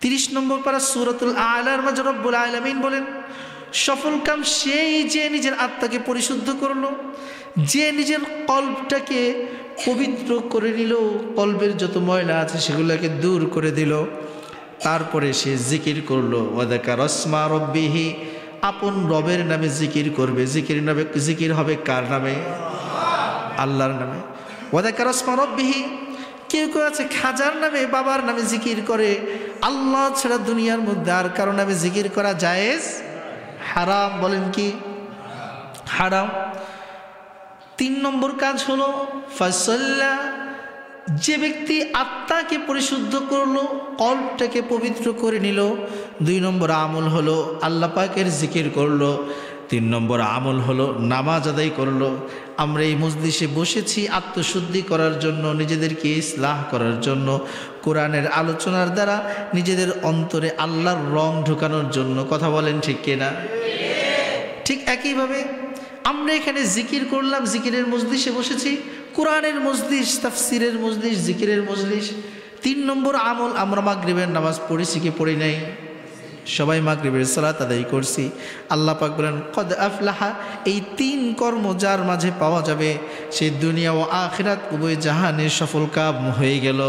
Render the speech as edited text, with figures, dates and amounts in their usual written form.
30 নম্বর পারা সূরাতুল আলার মাঝে রব্বুল আলামিন বলেন, সফল কাম সেই যে নিজের আত্মাকে পরিশুদ্ধ করলো, যে নিজের কল্বটাকে পবিত্র করে নিল, কল্বের যত ময়লা আছে সেগুলোকে দূর করে দিল, তারপরে সে জিকির করলো। ওয়াযাকারা ইসমা রাব্বিহি, আপন রবের নামে জিকির করবে। জিকির হবে কার নামে? আল্লাহর নামে। ওয়াযাকারা ইসমা রাব্বিহি, কেউ কেউ আছে খাজার নামে, বাবার নামে জিকির করে। আল্লাহ ছাড়া দুনিয়ার মধ্যে আর কারো নামে জিকির করা জায়েজ? হারাম। বলেন কি হারাম? 3 নম্বর কাজ হলো ফাসাল্লা, যে ব্যক্তি আত্মাকে পরিশুদ্ধ করলো, কল্বটাকে পবিত্র করে নিল। 2 নম্বর আমল হলো আল্লাহ পাকের জিকির করলো। 3 নম্বর আমল হলো নামাজ আদায় করলো। আমরা এই মজলিসে বসেছি আত্মশুদ্ধি করার জন্য, নিজেদেরকে ইসলাহ করার জন্য, কোরআনের আলোচনার দ্বারা নিজেদের অন্তরে আল্লাহর রং ঢোকানোর জন্য। কথা বলেন ঠিক কিনা? ঠিক একইভাবে আমরা এখানে জিকির করলাম, জিকিরের মজলিসে বসেছি, কোরআনের মজলিস, তাফসিরের মজলিস, জিকিরের মজলিস। 3 নম্বর আমল, আমরা মাগরিবের নামাজ পড়েছি কি পড়ি নাই? সবাই মাগরিবের সালাত আদায় করছি। আল্লাহ পাক বলেন কদ আফলাহা, এই 3 কর্ম যার মাঝে পাওয়া যাবে সে দুনিয়া ও আখিরাত উভয় জাহানে সফল কাম হয়ে গেল।